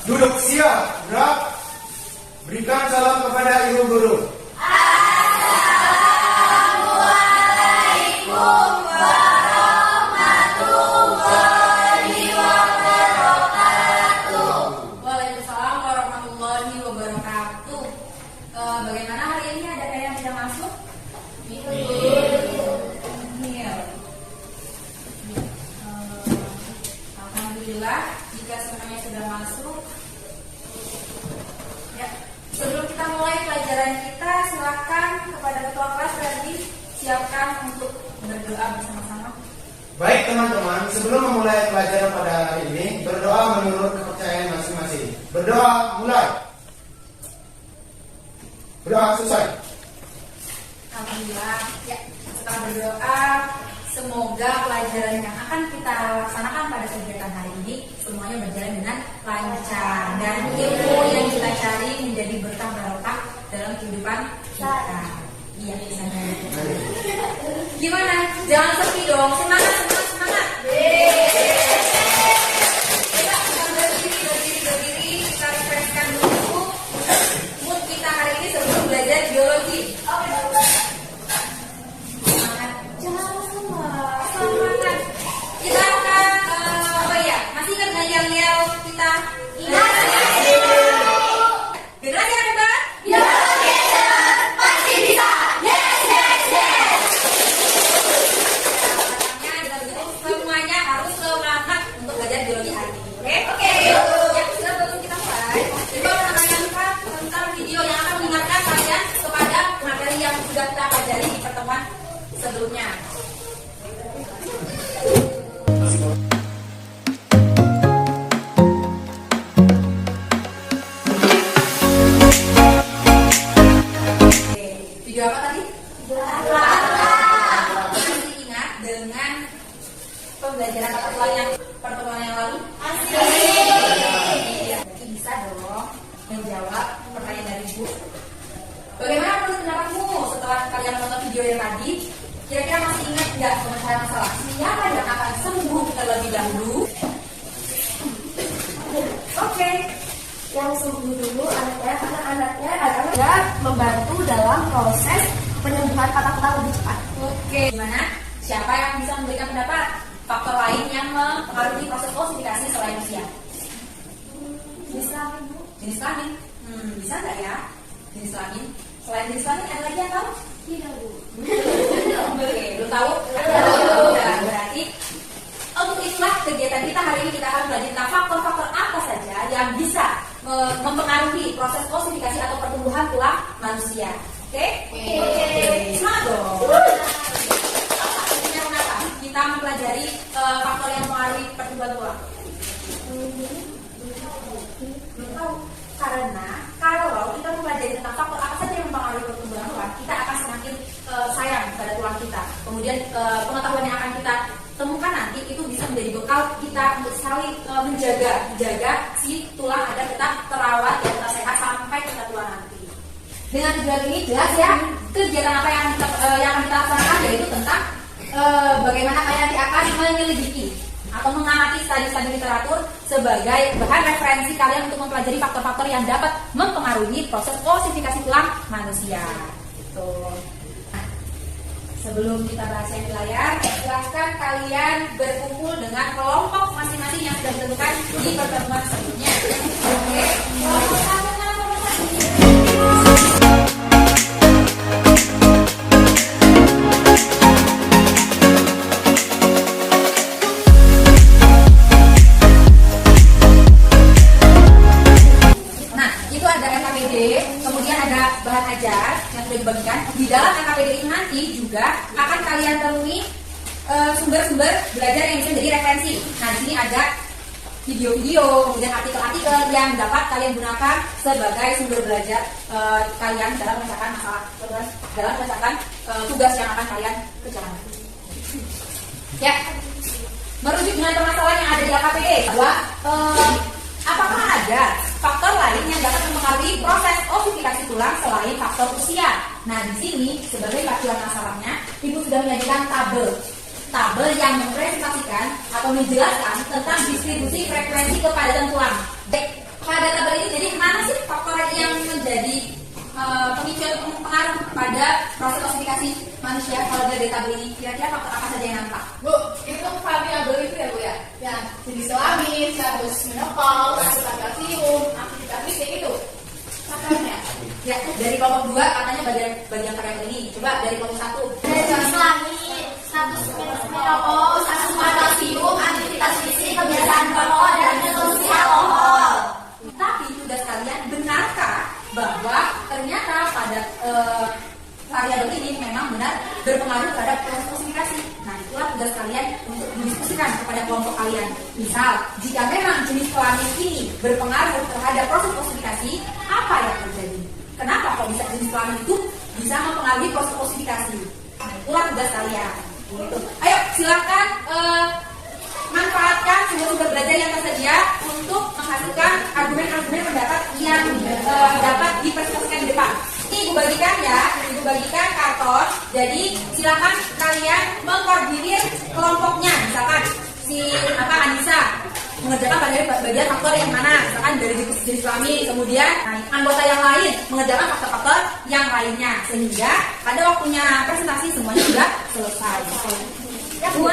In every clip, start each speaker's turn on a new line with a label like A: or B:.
A: Duduk siap, gerak. Berikan salam kepada ibu guru.
B: Assalamualaikum warahmatullahi wabarakatuh.
C: Waalaikumsalam warahmatullahi wabarakatuh. Bagaimana hari ini, ada yang tidak masuk? Alhamdulillah, jika semuanya sudah masuk. Ya, sebelum kita mulai pelajaran kita, silakan kepada ketua kelas tadi siapkan untuk berdoa bersama-sama.
A: Baik teman-teman, sebelum memulai pelajaran pada hari ini, berdoa menurut kepercayaan masing-masing. Berdoa mulai. Berdoa selesai.
C: Alhamdulillah, ya, setelah berdoa, semoga pelajaran yang akan kita laksanakan pada kegiatan hari ini semuanya berjalan dengan lancar dan ilmu yang kita cari menjadi berkah barokah dalam kehidupan kita. Iya, misalnya. Gimana? Jangan sepi dong. Semangat, semangat, semangat. Kita berdiri. Kita refreshkan dulu mood kita hari ini sebelum belajar biologi. Semangat. Jangan semangat. Kita akan, masih ingat nggak yel-yel kita? Generasi yang hebat.
B: Pasti bisa. Yes, yes, yes.
C: Semuanya harus semangat untuk belajar biologi hari ini. Oke? Ya, sebelum kita mulai, coba menayangkan tentang video yang akan mengingatkan kalian kepada materi yang sudah kita pelajari di pertemuan sebelumnya. Oke, video apa tadi? Masih ingat dengan pembelajaran pertemuan yang lalu? Iya, berarti bisa dong menjawab pertanyaan dari Ibu. Bagaimana menurut pendapatmu setelah kalian menonton video yang tadi? Kira-kira masih ingat nggak pemecahan masalah? Siapa yang akan sembuh terlebih dahulu? Oke.
D: Yang sembuh dulu anak-anaknya adalah membantu dalam proses penyembuhan patah-patah lebih cepat.
C: Oke. Gimana? Siapa yang bisa memberikan pendapat? Faktor lain yang mempengaruhi proses osifikasi selain usia?
D: Jenis kelamin, Bu.
C: Jenis kelamin. Bisa nggak ya? Jenis kelamin. Selain jenis kelamin ada lagi yang tahu?
D: Tidak, Bu.
C: Oke, belum tahu? Nah, berarti untuk itulah kegiatan kita hari ini, kita akan belajar tentang faktor-faktor apa saja yang bisa mempengaruhi proses osifikasi atau pertumbuhan tulang manusia. Oke? Semangat dong. Kenapa kita mempelajari faktor yang mempengaruhi pertumbuhan tulang? Belum tahu. Karena kalau kita mempelajari tentang faktor apa saja yang mempengaruhi pertumbuhan tulang, kita akan semakin sayang pada tulang kita. Kemudian pengetahuan yang akan kita temukan nanti itu bisa menjadi bekal kita untuk saling menjaga si tulang agar tetap terawat dan tetap sehat sampai kita tua nanti. Dengan tujuan ini jelas ya, kegiatan apa yang akan kita laksanakan yaitu tentang bagaimana kalian nanti akan menyelidiki atau mengamati studi-studi literatur sebagai bahan referensi kalian untuk mempelajari faktor-faktor yang dapat mempengaruhi proses osifikasi tulang manusia. Tuh. Sebelum kita bahas yang di layar, silahkan kalian berkumpul dengan kelompok masing-masing yang sudah ditentukan di pertemuan sebelumnya. Oke, kelompok satu mana kelompok satu? Nah, itu ada LKPD, kemudian ada bahan ajar yang sudah dibagikan. Di dalam LKPD itu nanti juga akan kalian temui sumber-sumber belajar yang bisa menjadi referensi. Nah, di sini ada video-video, kemudian artikel-artikel yang dapat kalian gunakan sebagai sumber belajar kalian dalam mengerjakan masalah, dalam mengerjakan tugas yang akan kalian kerjakan. Ya, merujuk dengan permasalahan yang ada di LKPD bahwa apakah ada faktor lain yang dapat mempengaruhi proses osifikasi tulang selain faktor usia? Nah, di sini sebagai pacuan masalahnya, Ibu sudah menyajikan tabel yang mempresentasikan atau menjelaskan tentang distribusi frekuensi kepadatan tulang. Baik, pada tabel ini jadi mana sih faktor yang menjadi pemicu atau pengaruh pada proses klasifikasi manusia kalau dari tabel ini? Kira-kira faktor apa saja yang nampak?
B: Bu, itu variabel itu ya Bu ya? Ya, jenis kelamin, status menopause, asupan kalsium, aktivitas fisik itu. Faktornya.
C: Ya, dari kelompok 2 katanya bagian variabel ini. Coba dari kelompok 1.
D: Jenis kelamin, status menopause, asupan kalsium, aktivitas fisik, kebiasaan perokok, dan konsumsi alkohol.
C: Tapi sudah sekalian, benarkah bahwa ternyata pada variabel ini memang benar berpengaruh terhadap proses klasifikasi? Nah, itulah tugas kalian untuk mendiskusikan kepada kelompok kalian. Misal, jika memang jenis kelamin ini berpengaruh terhadap proses klasifikasi, apa yang terjadi? Kenapa kok bisa jenis kelamin itu bisa mempengaruhi proses klasifikasi? Nah, itulah tugas kalian. Gitu. Ayo, silakan manfaatkan sumber-sumber belajar yang tersedia untuk menghasilkan argumen-argumen pendapat yang dapat dipresentasikan di depan. Ini Ibu bagikan karton. Jadi silakan kalian mengkoordinir kelompoknya. Misalkan si Anissa mengerjakan bagian faktor yang mana, misalkan dari jenis kelamin, kemudian anggota yang lain mengerjakan faktor-faktor yang lainnya, sehingga pada waktunya presentasi semuanya sudah selesai. Ya, Bu.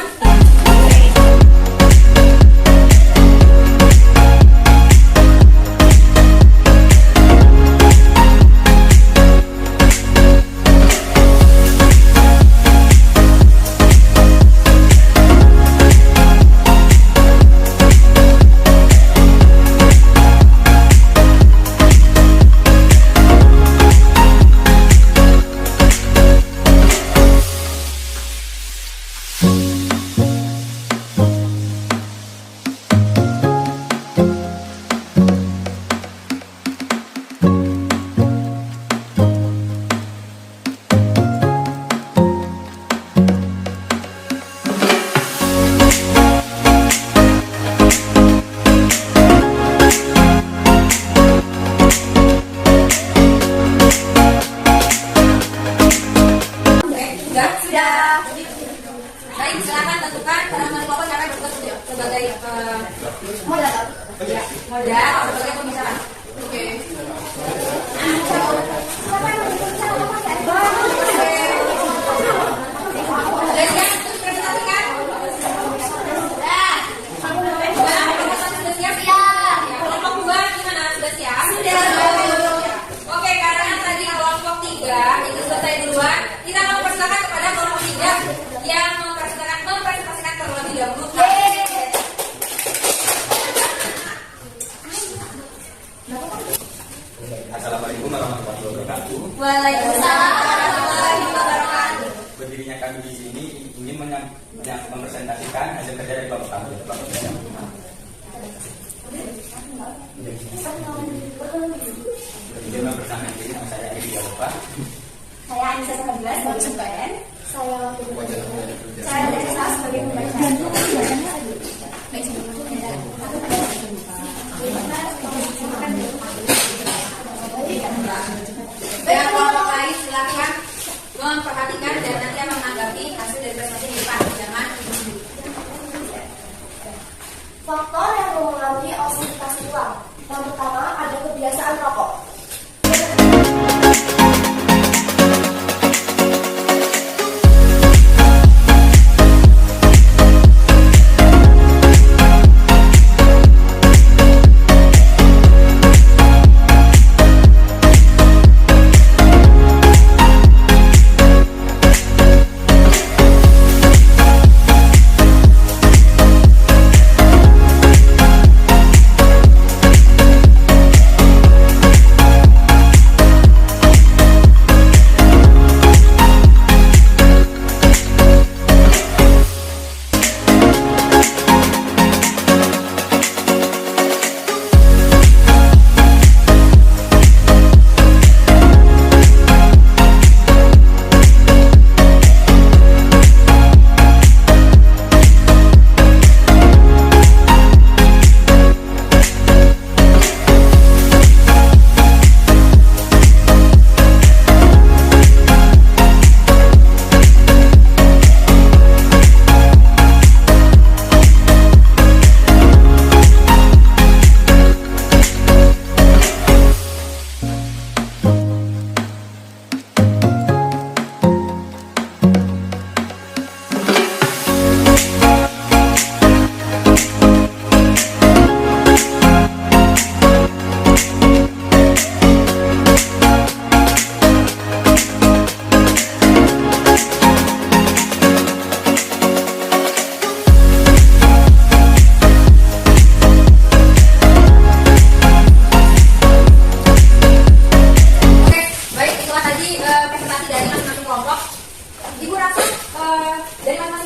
C: Baik, silakan tentukan teman-teman kelompok siapa yang bertugas sebagai moderator. Ya, moderator sebagai pembicara. Oke. Siapa yang berbicara? Sudah siap untuk presentasikan? Sudah siap? Ya. Kelompok 2 gimana? Sudah siap? Sudah. Oke, karena tadi kelompok 3 itu selesai duluan, kita mau persilakan kepada kelompok 3 yang mempresentasikan terlebih dahulu.
E: Assalamualaikum warahmatullahi wabarakatuh.
C: Waalaikumsalam warahmatullahi wabarakatuh.
E: Berdirinya kami di sini ingin mempresentasikan hasil kerja dari kelompok kami. Izin memperkenalkan diri, nama saya Edi Jawa.
C: Saya Anissa Sabila sebagai pembayan.
D: Saya dari kelas sebagai pembaca.
C: Dan kelompok lain silakan memperhatikan dan nanti akan menanggapi hasil dari presentasi di depan. Jangan
D: Faktor yang mempengaruhi oksiditas tulang. Yang pertama ada kebiasaan rokok.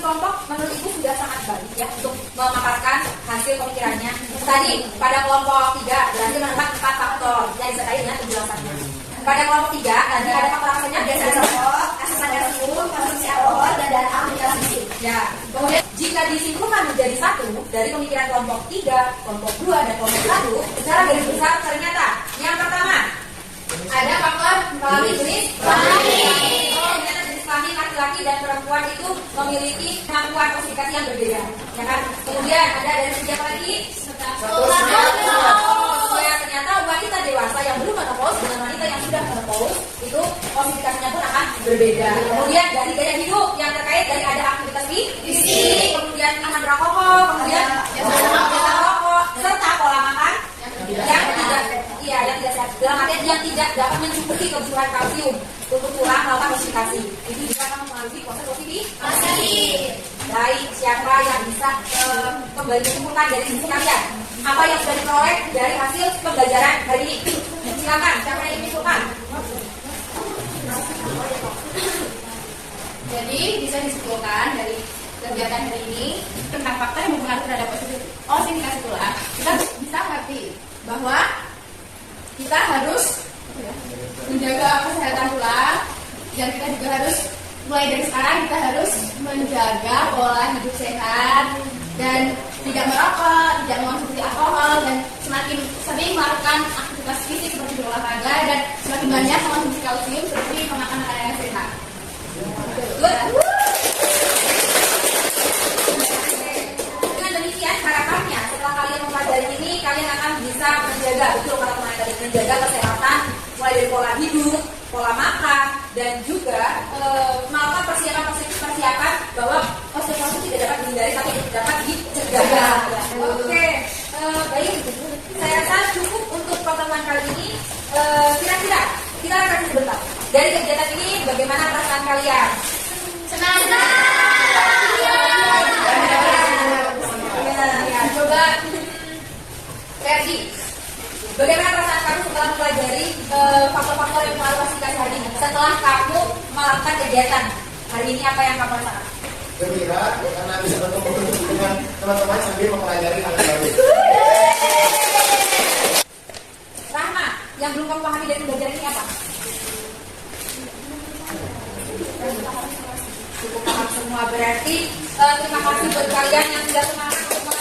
C: kelompok menurut Ibu sudah sangat baik ya untuk memaparkan hasil pemikirannya. Tadi pada kelompok 3 berhasil menemukan 4 faktor yang disertai dengan penjelasannya. Pada kelompok 3 tadi ada faktor apa saja?
D: asupan kalsium, konsumsi alkohol, dan aplikasi fisik.
C: Ya, kemudian jika disimpulkan menjadi satu dari pemikiran kelompok 3, kelompok 2, dan kelompok 1 secara garis besar ternyata yang pertama ada faktor kelamin jenis kelamin. Ternyata jenis kelamin laki-laki dan perempuan itu memiliki kemampuan klasifikasi yang berbeda, ya kan? Kemudian ada dari segi apa lagi? Ya, ternyata wanita dewasa yang belum menopause dengan wanita yang sudah menopause itu klasifikasinya pun akan berbeda. Kemudian dari gaya hidup yang terkait dari ada aktivitas fisik, kemudian akan beralkohol, kemudian biasa rokok, serta pola makan yang tidak sehat. Dalam artian yang tidak dapat mencukupi kebutuhan kalsium untuk tulang melakukan klasifikasi. Itu juga akan mengalami proses klasifikasi. Baik, siapa yang bisa kembali menyimpulkan dari sisi kalian? Apa yang sudah diperoleh dari hasil pembelajaran hari ini? Silakan, siapa yang ingin menyimpulkan?
B: Jadi bisa disimpulkan dari kegiatan hari ini tentang faktor yang mempengaruhi terhadap osifikasi tulang. Kita bisa ngerti bahwa kita harus menjaga kesehatan tulang dan kita juga harus mulai dari sekarang kita harus menjaga pola hidup sehat dan tidak merokok, tidak mengonsumsi alkohol dan semakin sering melakukan aktivitas fisik seperti berolahraga dan semakin banyak mengonsumsi kalsium seperti memakan makanan yang sehat.
C: Dengan demikian harapannya setelah kalian mempelajari ini kalian akan bisa menjaga betul para teman tadi menjaga kesehatan mulai dari pola hidup, pola makan dan juga melakukan persiapan bahwa osteoporosis tidak dapat dihindari tapi dapat dicegah. Oke, baik. Saya rasa cukup untuk pertemuan kali ini. Kira-kira kita akan sebentar dari kegiatan ini bagaimana perasaan kalian?
B: Senang.
C: Coba Ferdi, bagaimana perasaan kamu setelah mempelajari faktor-faktor yang mempengaruhi klasifikasi hari ini? Setelah kamu melakukan kegiatan hari ini, apa yang kamu rasakan?
A: Gembira karena bisa bertemu dengan teman-teman sambil mempelajari hal baru.
C: Rahma, yang belum kamu pahami dari pembelajaran ini apa? Cukup paham semua berarti. Terima kasih buat kalian yang sudah semangat untuk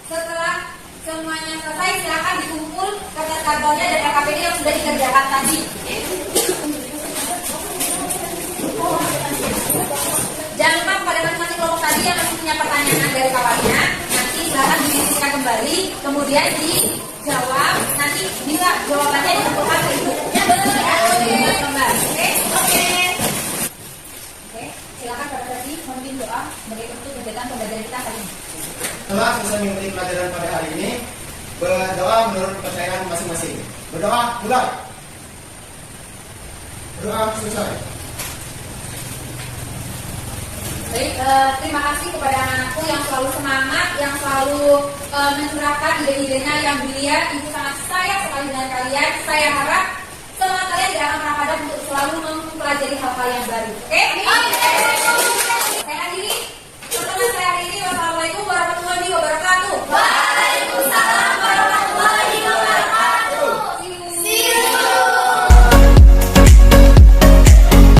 C: setelah semuanya selesai, silakan dikumpul kertas karbonnya dan LKPD yang sudah dikerjakan tadi. Jangan lupa kepada masing-masing kelompok tadi yang masih punya pertanyaan dari kawannya, nanti silakan didiskusikan kembali, kemudian dijawab. Nanti bisa jawabannya dikumpulkan ke ibu. Ya betul ya. Oke. Silakan Pak Tadi memimpin doa sebagai penutup kegiatan pembelajaran kita hari ini.
A: Setelah selesai mengikuti pelajaran pada hari ini, berdoa menurut kepercayaan masing-masing. Berdoa, mulai. Berdoa selesai.
C: Baik, terima kasih kepada anakku yang selalu semangat, yang selalu mencurahkan ide-idenya yang brilian. Ibu sangat sayang sekali dengan kalian. Saya harap semangat kalian tidak akan pernah padam untuk selalu mempelajari hal-hal yang baru. Oke?